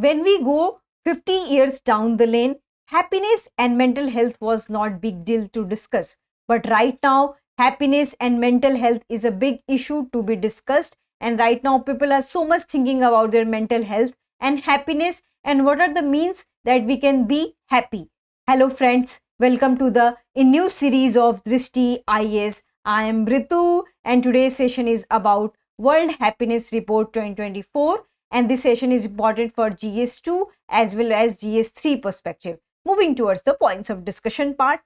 when we go 50 years down the lane, happiness and mental health was not big deal to discuss. But right now, happiness and mental health is a big issue to be discussed. And right now, people are so much thinking about their mental health and happiness and what are the means that we can be happy. Hello friends, welcome to the InNews series of Drishti IAS. I am Ritu and today's session is about World Happiness Report 2024. And this session is important for GS2 as well as GS3 perspective. Moving towards the points of discussion part.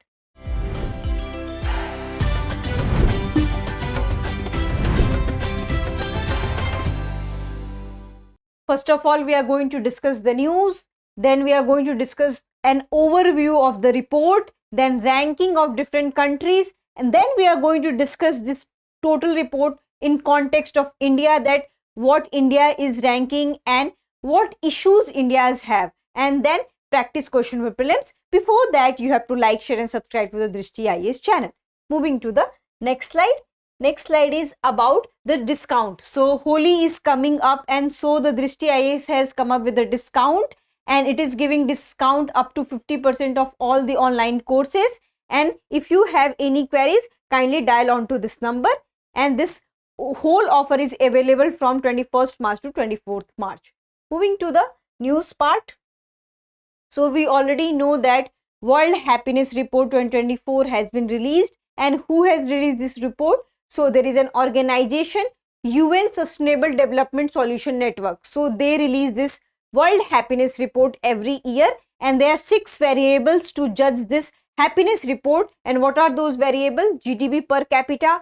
First of all, we are going to discuss the news. Then we are going to discuss an overview of the report, then ranking of different countries. And then we are going to discuss this total report in context of India, that what India is ranking and what issues India's have, and then practice question for prelims. Before that, you have to like, share and subscribe to the Drishti IAS channel. Moving to the next slide. Next slide is about the discount. So Holi is coming up and so the Drishti IAS has come up with a discount and it is giving discount up to 50% of all the online courses. And if you have any queries, kindly dial on to this number, and this whole offer is available from 21st March to 24th March. Moving to the news part. So we already know that World Happiness Report 2024 has been released, and who has released this report? So there is an organization, UN Sustainable Development Solution Network. So they release this World Happiness Report every year, and there are 6 variables to judge this happiness report. And what are those variables? GDP per capita,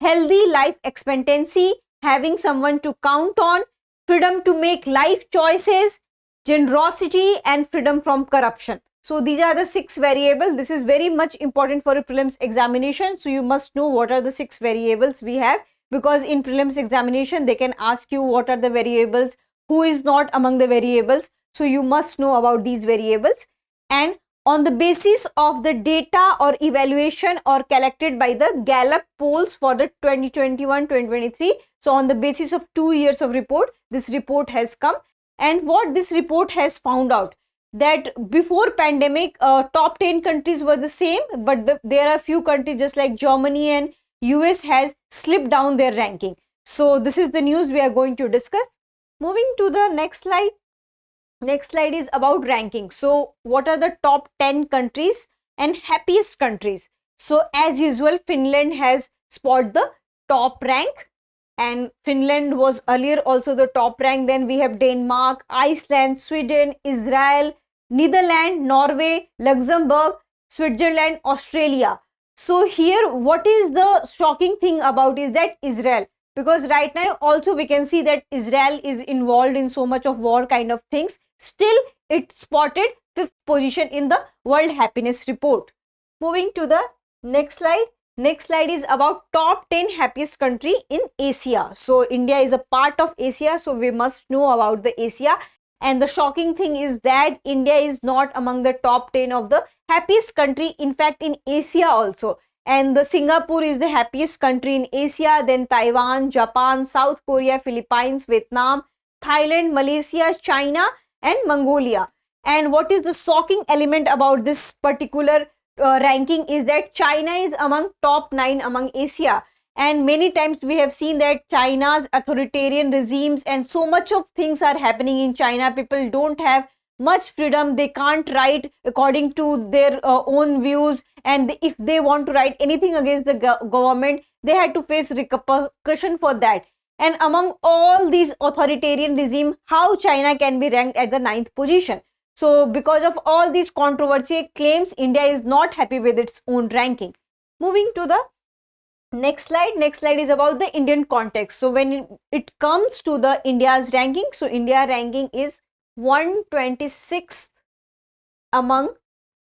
healthy life expectancy, having someone to count on, freedom to make life choices, generosity, and freedom from corruption. So these are the 6 variables. This is very much important for a prelims examination. So you must know what are the 6 variables we have, because in prelims examination, they can ask you what are the variables, who is not among the variables. So you must know about these variables. And on the basis of the data or evaluation or collected by the Gallup polls for the 2021-2023. So on the basis of 2 years of report, this report has come. And what this report has found out, that before pandemic, top 10 countries were the same, but there are few countries just like Germany and US has slipped down their ranking. So this is the news we are going to discuss. Moving to the next slide. Next slide is about ranking. So what are the top 10 countries and happiest countries? So as usual, Finland has spotted the top rank, and Finland was earlier also the top rank. Then we have Denmark, Iceland, Sweden, Israel, Netherlands, Norway, Luxembourg, Switzerland, Australia. So here what is the shocking thing about is that Israel, because right now also we can see that Israel is involved in so much of war kind of things. Still it spotted 5th position in the World Happiness Report. Moving to the next slide. Next slide is about top 10 happiest country in Asia. So India is a part of Asia, so we must know about the Asia. And the shocking thing is that India is not among the top 10 of the happiest country, in fact in Asia also. And the Singapore is the happiest country in Asia, then Taiwan, Japan, South Korea, Philippines, Vietnam, Thailand, Malaysia, China and Mongolia. And what is the shocking element about this particular ranking is that China is among top 9 among Asia. And many times we have seen that China's authoritarian regimes and so much of things are happening in China. People don't have much freedom. They can't write according to their own views. And if they want to write anything against the government, they had to face repercussion for that. And among all these authoritarian regime, how China can be ranked at the 9th position? So because of all these controversial claims, India is not happy with its own ranking. Moving to the next slide. Next slide is about the Indian context. So when it comes to the India's ranking, so India ranking is 126th among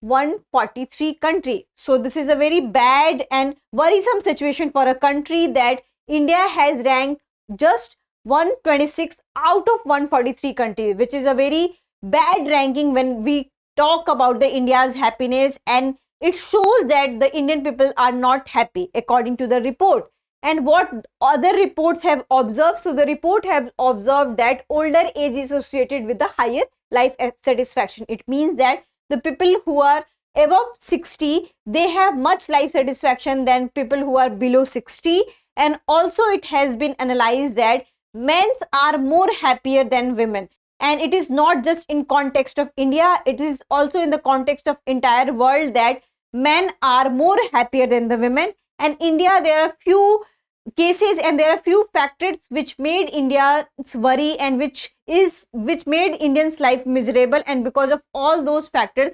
143 country. So this is a very bad and worrisome situation for a country, that India has ranked just 126th out of 143 countries, which is a very bad ranking when we talk about the India's happiness, and it shows that the Indian people are not happy according to the report. And what other reports have observed? So the report have observed that older age is associated with the higher life satisfaction. It means that the people who are above 60, they have much life satisfaction than people who are below 60. And also it has been analyzed that men are more happier than women. And it is not just in context of India, it is also in the context of entire world that men are more happier than the women. And India, there are few cases and there are few factors which made Indians worry and which made Indians life miserable, and because of all those factors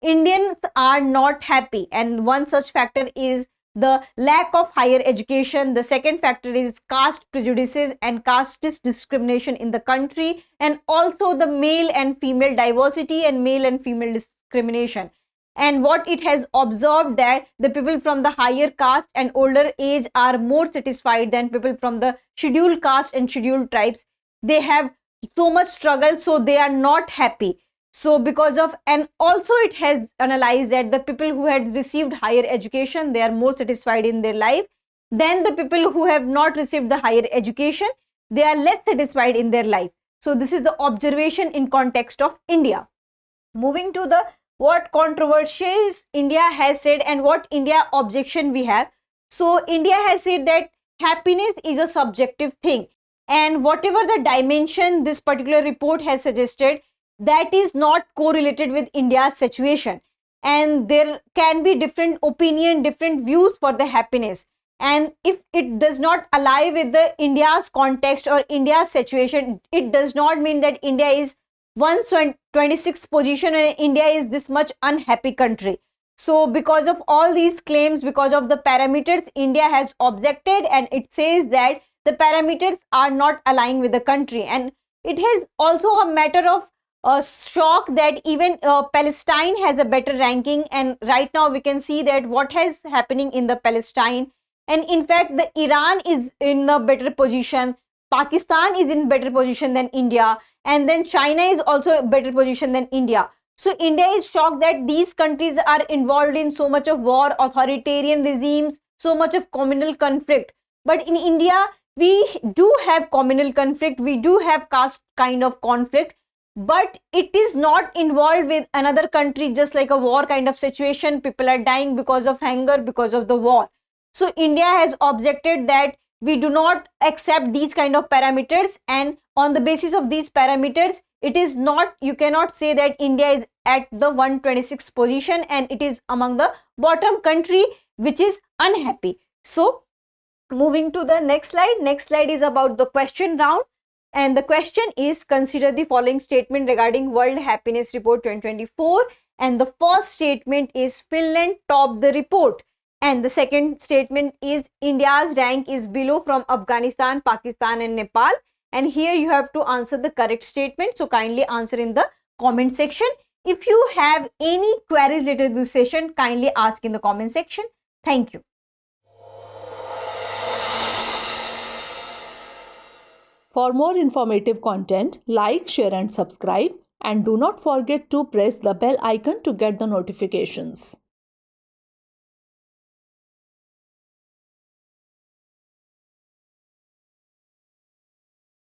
Indians are not happy. And one such factor is the lack of higher education. The second factor is caste prejudices and casteist discrimination in the country, and also the male and female diversity and male and female discrimination. And what it has observed that the people from the higher caste and older age are more satisfied than people from the scheduled caste and scheduled tribes. They have so much struggle, so they are not happy. So because of, and also it has analyzed that the people who had received higher education, they are more satisfied in their life than the people who have not received the higher education, they are less satisfied in their life. So this is the observation in context of India. Moving to the what controversies India has said and what India objection we have. So India has said that happiness is a subjective thing, and whatever the dimension this particular report has suggested, that is not correlated with India's situation, and there can be different opinion, different views for the happiness, and if it does not align with the India's context or India's situation, it does not mean that India is 126th position and India is this much unhappy country. So because of all these claims, because of the parameters, India has objected, and it says that the parameters are not aligning with the country. And it is also a matter of a shock that even Palestine has a better ranking, and right now we can see that what is happening in the Palestine, and in fact the Iran is in a better position, Pakistan is in better position than India, and then China is also a better position than India. So India is shocked that these countries are involved in so much of war, authoritarian regimes, so much of communal conflict. But in India we do have communal conflict, we do have caste kind of conflict, but it is not involved with another country just like a war kind of situation. People are dying because of hunger, because of the war. So India has objected that we do not accept these kind of parameters, and on the basis of these parameters, it is not, you cannot say that India is at the 126th position and it is among the bottom country which is unhappy. So moving to the next slide is about the question round. And the question is, consider the following statement regarding World Happiness Report 2024. And the first statement is Finland topped the report. And the second statement is India's rank is below from Afghanistan, Pakistan and Nepal. And here you have to answer the correct statement. So kindly answer in the comment section. If you have any queries related to this session, kindly ask in the comment section. Thank you. For more informative content, like, share and subscribe, and do not forget to press the bell icon to get the notifications.